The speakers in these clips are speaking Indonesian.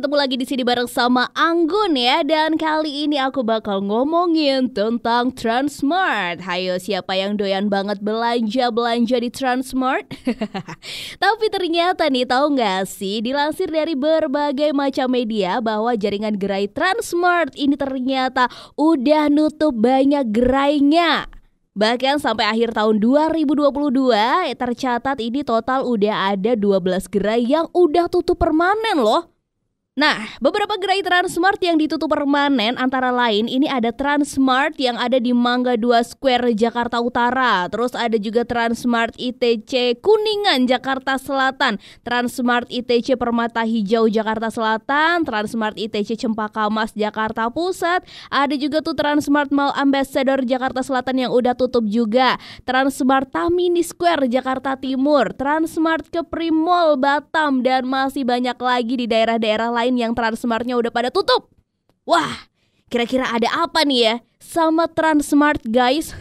ketemu lagi di sini bareng sama Anggun ya. Dan kali ini aku bakal ngomongin tentang Transmart. Hayo, siapa yang doyan banget belanja di Transmart? Tapi ternyata nih, tahu nggak sih, dilansir dari berbagai macam media bahwa jaringan gerai Transmart ini ternyata udah nutup banyak gerainya. Bahkan sampai akhir tahun 2022 tercatat ini total udah ada 12 gerai yang udah tutup permanen loh. Nah, beberapa gerai Transmart yang ditutup permanen antara lain ini ada Transmart yang ada di Mangga 2 Square Jakarta Utara. Terus ada juga Transmart ITC Kuningan Jakarta Selatan, Transmart ITC Permata Hijau Jakarta Selatan, Transmart ITC Cempaka Mas Jakarta Pusat. Ada juga tuh Transmart Mall Ambassador Jakarta Selatan yang udah tutup juga, Transmart Tamini Square Jakarta Timur, Transmart Kepri Mall Batam, dan masih banyak lagi di daerah-daerah lain yang Transmartnya udah pada tutup. Wah, kira-kira ada apa nih ya sama Transmart guys?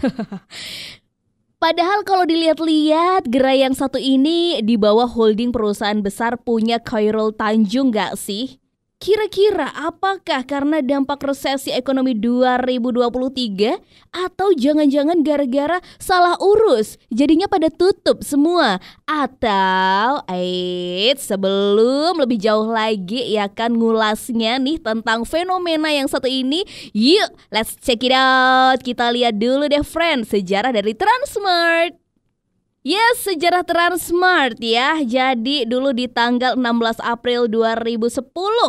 Padahal kalau dilihat-lihat gerai yang satu ini di bawah holding perusahaan besar punya Khairul Tanjung gak sih? Kira-kira apakah karena dampak resesi ekonomi 2023 atau jangan-jangan gara-gara salah urus jadinya pada tutup semua? Atau sebelum lebih jauh lagi ya kan ngulasnya nih tentang fenomena yang satu ini, yuk let's check it out. Kita lihat dulu deh friend sejarah dari Transmart. Yes, sejarah Transmart ya. Jadi dulu di tanggal 16 April 2010,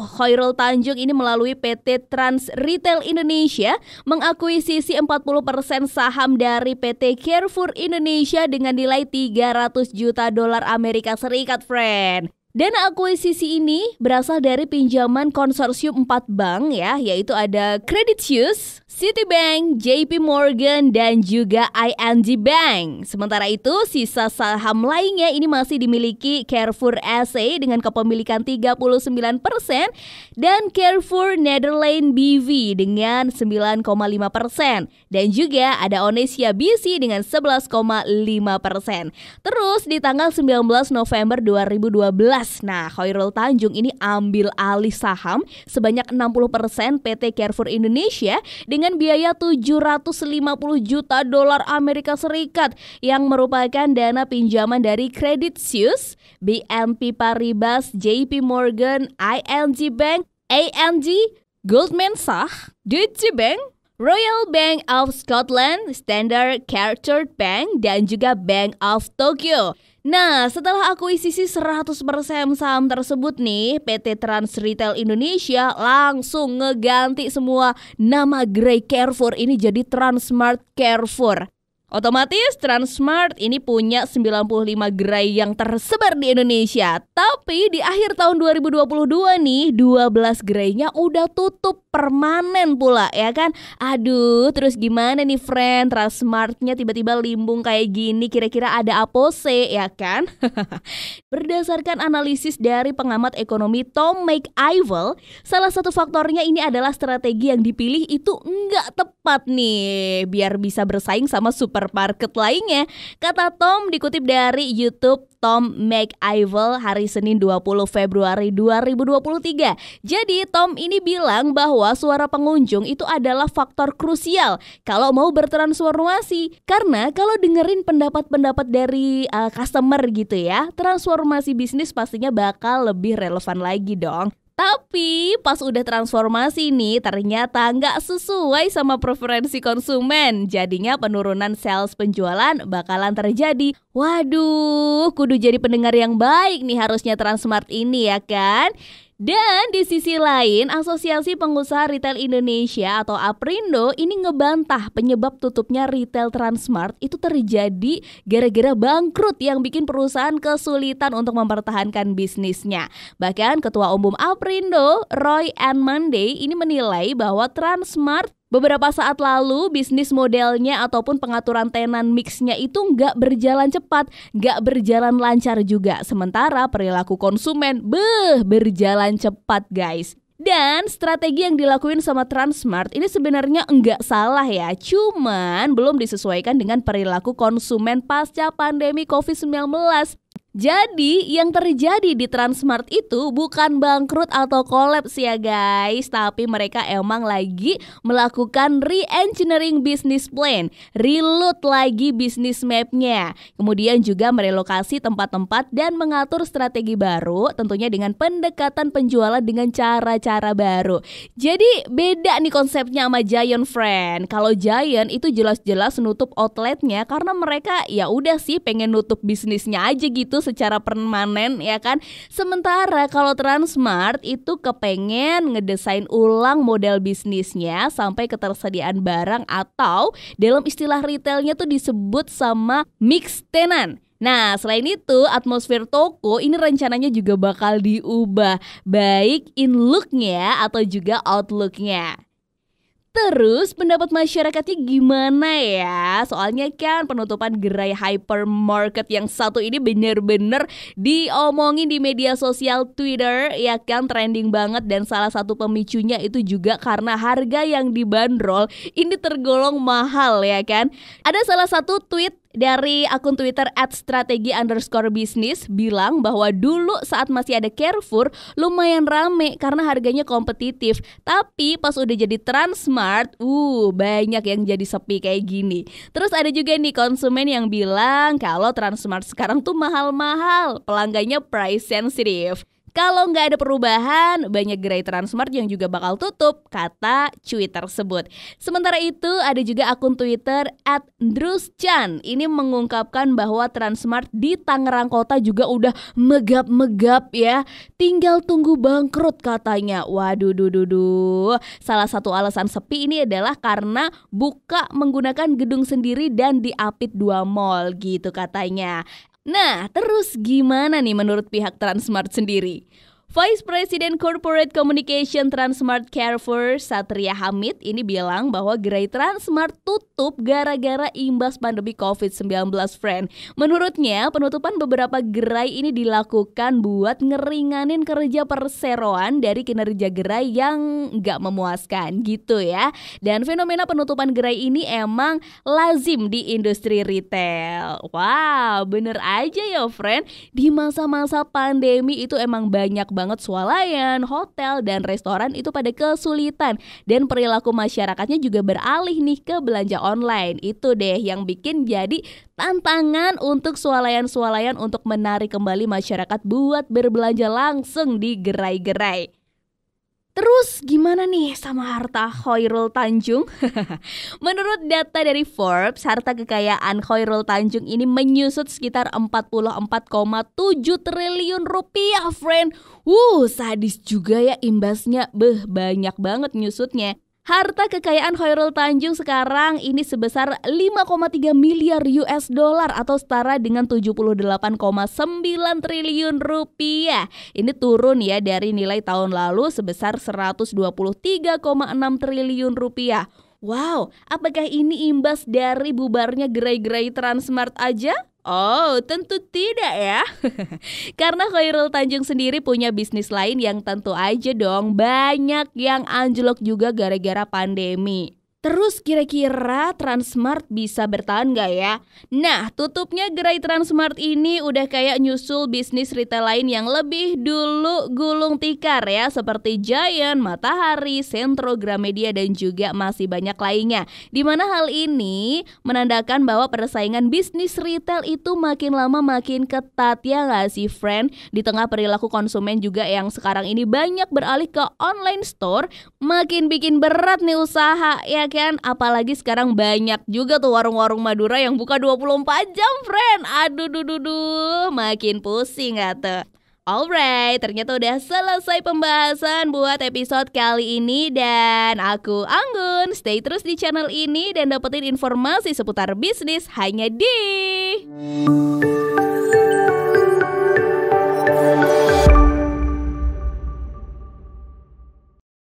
Khairul Tanjung ini melalui PT Trans Retail Indonesia mengakuisisi 40% saham dari PT Carrefour Indonesia dengan nilai 300 juta dolar Amerika Serikat, friend. Dana akuisisi ini berasal dari pinjaman konsorsium 4 bank ya, yaitu ada Credit Suisse, Citibank, JP Morgan, dan juga ING Bank. Sementara itu, sisa saham lainnya ini masih dimiliki Carrefour SA dengan kepemilikan 39% dan Carrefour Nederland BV dengan 9,5%. Dan juga ada Onesia BC dengan 11,5%. Terus di tanggal 19 November 2012, nah, Khairul Tanjung ini ambil alih saham sebanyak 60% PT Carrefour Indonesia dengan biaya 750 juta dolar Amerika Serikat yang merupakan dana pinjaman dari Credit Suisse, BNP Paribas, JP Morgan, ING Bank, ANG, Goldman Sachs, Deutsche Bank, Royal Bank of Scotland, Standard Chartered Bank, dan juga Bank of Tokyo. Nah, setelah akuisisi 100% saham tersebut nih, PT Trans Retail Indonesia langsung ngeganti semua nama gerai Carrefour ini jadi Transmart Carrefour. Otomatis Transmart ini punya 95 gerai yang tersebar di Indonesia. Tapi di akhir tahun 2022 nih, 12 gerainya udah tutup permanen pula ya kan. Aduh, terus gimana nih friend, Transmartnya tiba-tiba limbung kayak gini, kira-kira ada apa sih ya kan? Berdasarkan analisis dari pengamat ekonomi Tom McIvell, salah satu faktornya ini adalah strategi yang dipilih itu nggak tepat nih biar bisa bersaing sama supermarket lainnya. Kata Tom dikutip dari YouTube Tom McIvell hari Senin 20 Februari 2023. Jadi Tom ini bilang bahwa suara pengunjung itu adalah faktor krusial kalau mau bertransformasi. Karena kalau dengerin pendapat-pendapat dari customer gitu ya, transformasi bisnis pastinya bakal lebih relevan lagi dong. Tapi pas udah transformasi nih ternyata nggak sesuai sama preferensi konsumen. Jadinya penurunan sales penjualan bakalan terjadi. Waduh, kudu jadi pendengar yang baik nih harusnya Transmart ini ya kan? Dan di sisi lain, Asosiasi Pengusaha Retail Indonesia atau APRindo ini ngebantah penyebab tutupnya retail Transmart itu terjadi gara-gara bangkrut yang bikin perusahaan kesulitan untuk mempertahankan bisnisnya. Bahkan Ketua Umum APRindo, Roy N. Monday ini menilai bahwa Transmart beberapa saat lalu bisnis modelnya ataupun pengaturan tenan mixnya itu nggak berjalan cepat, nggak berjalan lancar juga. Sementara perilaku konsumen berjalan cepat guys. Dan strategi yang dilakuin sama Transmart ini sebenarnya enggak salah ya, cuman belum disesuaikan dengan perilaku konsumen pasca pandemi COVID-19. Jadi yang terjadi di Transmart itu bukan bangkrut atau kolaps ya guys, tapi mereka emang lagi melakukan re-engineering business plan, reload lagi bisnis mapnya, kemudian juga merelokasi tempat-tempat dan mengatur strategi baru, tentunya dengan pendekatan penjualan dengan cara-cara baru. Jadi beda nih konsepnya sama Giant friend. Kalau Giant itu jelas-jelas nutup outletnya karena mereka ya udah sih pengen nutup bisnisnya aja gitu secara permanen ya kan. Sementara kalau Transmart itu kepengen ngedesain ulang model bisnisnya sampai ketersediaan barang atau dalam istilah retailnya tuh disebut sama mixed tenant. Nah, selain itu, atmosfer toko ini rencananya juga bakal diubah, baik in look-nya atau juga outlook-nya. Terus pendapat masyarakatnya gimana ya? Soalnya kan penutupan gerai hypermarket yang satu ini bener-bener diomongin di media sosial Twitter, ya kan, trending banget. Dan salah satu pemicunya itu juga karena harga yang dibanderol ini tergolong mahal ya kan. Ada salah satu tweet dari akun Twitter @strategi_bisnis bilang bahwa dulu saat masih ada Carrefour lumayan rame karena harganya kompetitif. Tapi pas udah jadi Transmart, banyak yang jadi sepi kayak gini. Terus ada juga nih konsumen yang bilang kalau Transmart sekarang tuh mahal-mahal, pelanggannya price sensitive. Kalau nggak ada perubahan, banyak gerai Transmart yang juga bakal tutup, kata cuit tersebut. Sementara itu, ada juga akun Twitter @druschan. Ini mengungkapkan bahwa Transmart di Tangerang Kota juga udah megap-megap ya. Tinggal tunggu bangkrut katanya. Waduh, salah satu alasan sepi ini adalah karena buka menggunakan gedung sendiri dan diapit 2 mall gitu katanya. Nah, terus gimana nih menurut pihak Transmart sendiri? Vice President Corporate Communication Transmart Carrefour, Satria Hamid, ini bilang bahwa gerai Transmart tutup gara-gara imbas pandemi COVID-19, friend. Menurutnya, penutupan beberapa gerai ini dilakukan buat ngeringanin kerja perseroan dari kinerja gerai yang nggak memuaskan gitu ya. Dan fenomena penutupan gerai ini emang lazim di industri retail. Wow, bener aja ya, friend. Di masa-masa pandemi itu emang banyak banget swalayan, hotel, dan restoran itu pada kesulitan. Dan perilaku masyarakatnya juga beralih nih ke belanja online. Itu deh yang bikin jadi tantangan untuk swalayan-swalayan untuk menarik kembali masyarakat buat berbelanja langsung di gerai-gerai. Terus gimana nih sama harta Khairul Tanjung? Menurut data dari Forbes, harta kekayaan Khairul Tanjung ini menyusut sekitar 44,7 triliun rupiah, friend. Sadis juga ya imbasnya. Banyak banget nyusutnya. Harta kekayaan Khairul Tanjung sekarang ini sebesar 5,3 miliar US dollar atau setara dengan 78,9 triliun rupiah. Ini turun ya dari nilai tahun lalu sebesar 123,6 triliun rupiah. Wow, apakah ini imbas dari bubarnya gerai-gerai Transmart aja? Oh, tentu tidak ya. Karena Khairul Tanjung sendiri punya bisnis lain yang tentu aja dong banyak yang anjlok juga gara-gara pandemi. Terus kira-kira Transmart bisa bertahan gak ya? Nah, tutupnya gerai Transmart ini udah kayak nyusul bisnis retail lain yang lebih dulu gulung tikar ya, seperti Giant, Matahari, Sentro, Gramedia, dan juga masih banyak lainnya. Dimana hal ini menandakan bahwa persaingan bisnis retail itu makin lama makin ketat ya gak sih, friend? Di tengah perilaku konsumen juga yang sekarang ini banyak beralih ke online store, makin bikin berat nih usaha ya kan, apalagi sekarang banyak juga tuh warung-warung Madura yang buka 24 jam, friend. Aduh, makin pusing gak tuh? Alright, ternyata udah selesai pembahasan buat episode kali ini. Dan aku Anggun, stay terus di channel ini dan dapetin informasi seputar bisnis hanya di